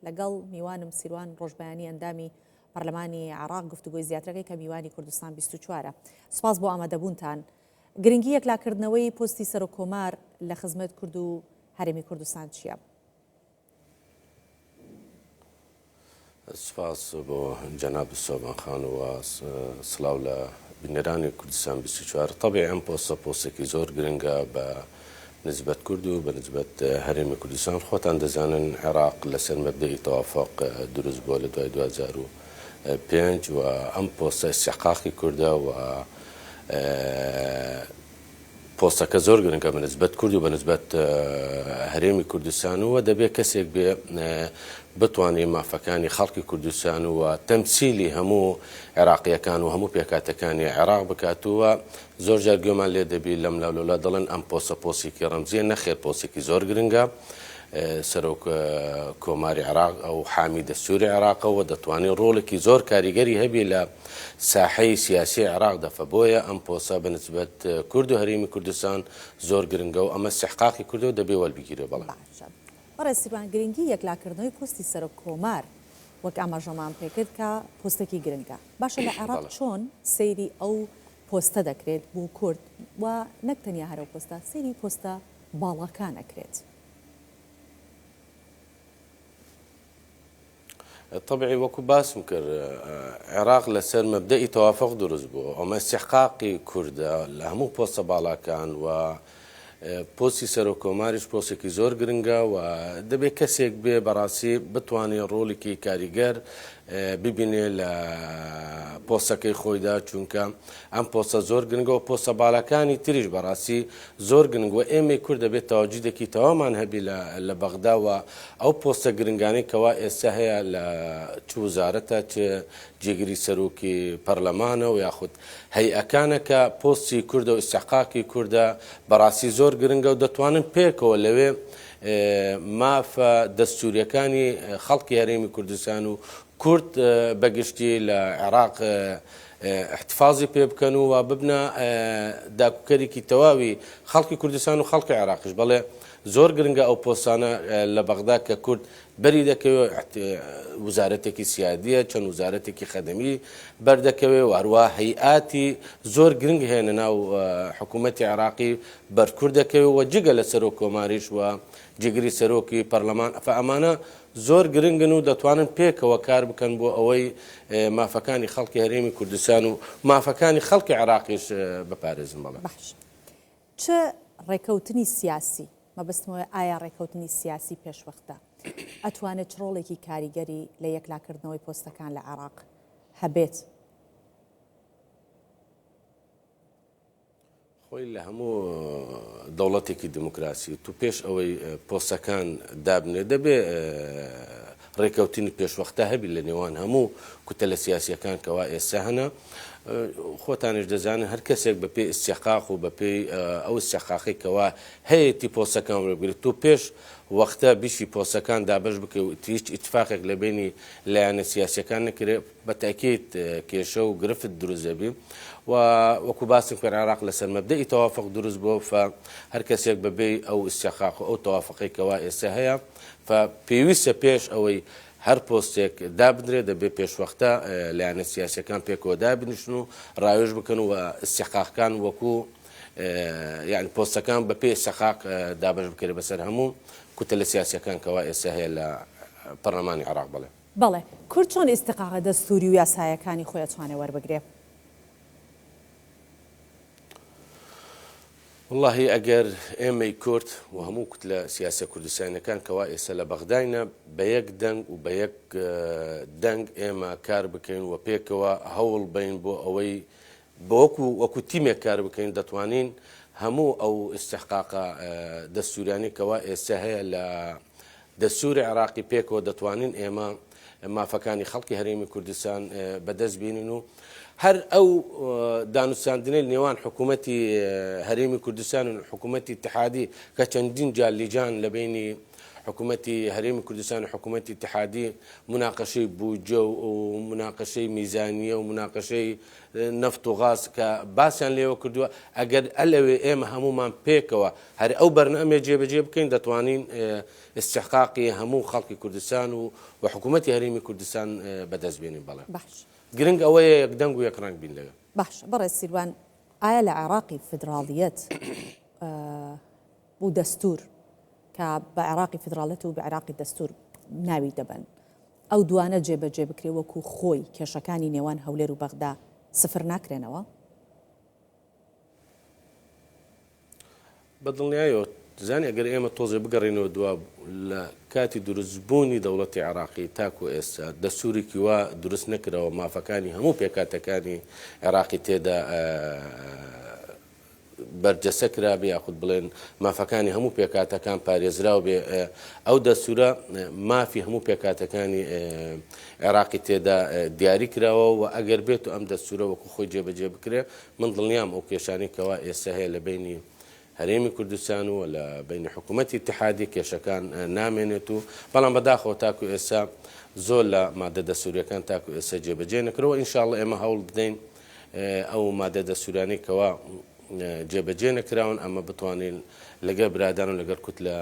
لەگەڵ میوانم سیروان ڕۆژبیانی ئەندامی پەرلەمانی عێراق گفتوگۆی زیاترەکەی کە میوانی کوردستان 24 سپاس بۆ ئامادەبوونتان. گرنگی یەکلاکردنەوەی پۆستی سەرۆکۆمار لە خزمەت کورد و هەرێمی کوردستان چییە؟ سپاس بۆ جەناب سۆبان خان و سڵاو لە بینەرانی کوردستان 24. طبعی ئەم پۆستێکی زۆر گرنگە بە نسبەت کورد و بە نسبەت هەرێمی کوردستان. خۆتان دەزانن عێراق لەسەر مەبدەی تەوافق دروست بووە لە دوای 2005 و ئەم پۆستە استحقاقی کوردە و پۆستەکە زۆر گرنگە بە نسبەت کورد و بە نسبەت هەرێمی کوردستان و دەبێت کەسێک بێ بتوانێت مافەکانی خەڵکی کوردستان و تەمسیلی هەموو عێراقیەکان و هەموو پێکاتەکانی عێراق بکاتووە. زۆر جار گوێمان لێ دەبی لەم لاولۆلا دەڵێن ئەم پۆستێکی ڕەمزیە، نەخێر پۆستێکی زۆر گرنگە. سەرۆک کۆماری عێراق ئەو حامی دەستوری عێراقەوە دەتوانێت ڕۆڵێکی زۆر کاریگەری هەبی لە ساحەی سیاسی عێراق دەفە. بۆیە ئەم پۆستە بە نسبەت کورد و هەرێمی کوردستان زۆر گرنگە و ئەمە استحقاقی کوردەوە دەبێ وەربگیرێ. بەڵام بەڕێزیبان گرنگی یەکلاکردنەوەی پۆستی سەرۆک کۆمار وەک ئاماژەمان پێکرد کە پۆستێکی گرنگە. باشە لە عێراق چۆن سەیری ئەو پۆستە دەکرێت بۆ کورد و نەک تەنیا هەرە پۆستە سەیری پۆستە باڵەکان ئەکرێت؟ طبعی وەکو باسم کرد عێراق لەسەر مەبدەئی تەوافق دروست بوو. ئەمە استحقاقی کوردە لە هەموو پۆستە باڵاکان و پۆستی سەرۆکۆماریش پۆستێکی زۆر گرنگە و دەبێت کەسێک بێ بەڕاستی بتوانێت ڕۆڵێکی کاریگەر ببینێ لە پۆستەکەی خۆیدا، چونکە ئەم پۆستە زۆر گرنگە و پۆستە باڵەکانی تریش بەڕاستی زۆر گرنگ و ئێمەی کورد دەبێت تەواجودێکی تەوامان هەبی لە بەغداوە ئەو پۆستە گرنگانەی کەوا ئێستا هەیە لە چ وزارەتە چ جێگیری سەرۆکی پەرلەمانە و یاخود هەیئەکانە کە پۆستی کوردە و ئیستحقاقی کوردە بەڕاستی زۆر گرنگە و دەتوانن پێکەوە لەوێ مافە دەستوریەکانی خەڵکی هەرێمی کوردستان و کورد بەگشتی لە عێراق احتفاظی پێ بکەن و ببنە داکوکەرێکی تەواوی خەڵکی کوردستان و خەڵکی عێراقیش. بەڵێ زۆر گرنگە ئەو پۆستانە لە بەغدا کە کورد بەری دەکەوێت وزارەتێکی سیادیە، چەند وزارەتێکی خەدەمی بەردەکەوێت و هەروە هەیئاتی زۆر گرنگ هێنە ناو حکوومەتی عێراقی بەرکورد دەکەوێت و جگە لە سەرۆک کۆماریش و جێگیری سەرۆکی پەرلەمان ئەمانە زۆر گرنگن و دەتوانن پێکەوە کار بکەن بۆ ئەوەی مافەکانی خەڵکی هەرێمی کوردستان و مافەکانی خەڵکی عێراقیش بپارێزن. بەڵێ باش چه ڕێکەوتنی سیاسی مەبەستمەوە ئایا ڕێکەوتنی سیاسی پێشوەختە ئەتوانێت ڕۆڵێکی کاریگەری لە یەکلاکردنەوەی پۆستەکان لە عێراق هەبێت؟ خۆی لە هەموو دەوڵەتێکی دموکراسی تو پێش ئەوەی پۆستەکان دابنێ دەبێ ڕێکەوتنی پێشوەختە هەبی لە نێوان هەموو کوتە لە سیاسیەکان کەوا ئێستا هەنە. خۆتانش دەزانن هەر کەسێک بە پێی استحقاق و بە پێی ئەو استحقاقی کەوا هەیەی پۆستەکان وەربگرێت تو پێش وەختە بیشی پۆستەکان دابش بکە و هیچ ئیتفاقێک لە بینی لایەنە سیاسیەکان نەکرێت بە تاکید کێشە و گرفت دروست دەبی و وەکو باسم کرد عێراق لەسەر مەبدەئی تەوافق دروست بووە هەر کەسێک بەبێ ئەو استحقاق و ئەو تەوافقی کەوا ئێستا هەیە پێویستە پێش ئەوەی هەر پۆستێک دابدرێت دەبێت پێشوەختە لایەنە سیاسیەکان پێکەوە دابنیشن و ڕاوێژ بکەن و استحقاقەکان وەکو یعنی پۆستەکان بە پێی استحقاق دابش بکرێت بەسەر هەموو کوتە لە سیاسیەکان کەوا ئێستا هەیە لە پەرلەمانی عێراق. بەڵێ کورد چۆن ئیستحقاقە دەستوری و یاسایەکانی خۆی ئەتوانێت وەربگرێت؟ والله ئەگەر ئێمەی کورد و هەموو کتلە سیاسە کوردستانەکان کەوا ئێستا لە بەغداینە بە یەک دەنگ و بە یەک دەنگ ئێمە کار بکەین و پێکەوە هەوڵ بین بۆ ئەوەی وەکو تیمێک کار بکەین دەتوانین هەموو ئەو استحقاقە دەستوریانی کەوا ئێستا هەیە لە دەستوری عێراقی پێکەوە دەتوانین ئێمە مافەکانی خەڵکی هەرێمی کوردستان بەدەست بینین و هەر ئەو دانوستاندنەی نێوان حکوومەتی هەرێمی کوردستان و حکوومەتی اتحادی کە چەندین جار لیجان لە بینی حکوومەتی هەرێمی کوردستان و حکوومەتی اتحادی مناقەشەی بوجە و مناقەشەی میزانیە و مناقەشەی نفت و غاز کە باسییان لێوە کردووە ئەگەر ئەلەوێ ئێمە هەمومان پێکەوە هەر ئەو بەرنامە جێبەجێ بکەین دەتوانین استحقاقی هەموو خەڵکی کوردستان و حکوومەتی هەرێمی کوردستان بەدەستبێنین. بەڵێ گرنگ ئەوەیە یەکدەنگ و یەکڕنگ بین لەوێ. باش بەڕێز سیروان، ئایا لە عێراقی فدراڵیەت بوو دەستور کە بە عێراقی فدراڵەت و بە عێراقی دەستور ناوی دەبن ئەو دوانە جێبەجێ بکرێ وەکو خۆی کێشەکانی نێوان هەولێر و بەغدا سفر ناکرێنەوە؟ بەدڵنیایەوە زانی ئەگەر ئێمە تۆزێ بگەڕێنەوە دوا لە کاتی دروستبوونی دەوڵەتی عێراقی تاکو ئێستا دەستورێکی وا دروست نەکرەوە مافەکانی هەموو پێکاتەکانی عێراقی تێدا بەرجەسە کرابێ یاخود بڵێن مافەکانی هەموو پێکاتەکان پارێزراو بێ ئەو دەستورە مافی هەموو پێکاتەکانی عێراقی تێدا دیاری کراوە و ئەگەر بێت و ئەم دەستورە وەکو خۆی جێبەجێ بکرێ من دڵنیام ئەو کێشانی کەوا ئێستا هەیە لە بینی هەرێمی کوردستان و لە بینی حکوومەتی اتحادی کێشەکان نامێنێت و بەڵام بەداخەوە تاکو ئێستا زۆر لە مادە دەستوریەکان تاکو ئێستا جێبەجێ نەکرەوە ئینشاءڵڵا ئێمە هەوڵ بدەین ئەو مادە دەستورانەی کەوا جێبەجێ نەکراون ئەمە بتوانین لەگەڵ برادان و لەگەڵ کوت لە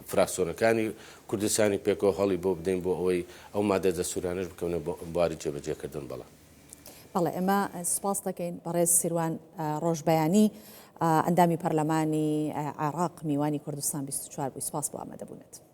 فراکسیۆنەکانی کوردستانی پێکەوە هەڵی بۆ بدەین بۆ ئەوەی ئەو مادە دەستورانەش بکەونە بواری جێبەجێکردن. بەڵێ ئێمە سپاس دەکەین بەڕێز سیروان ڕۆژبەیانی ئەندامی پەرلەمانی عێراق میوانی کوردستان 24 بووی. سپاس بۆ ئامادەبوونێت.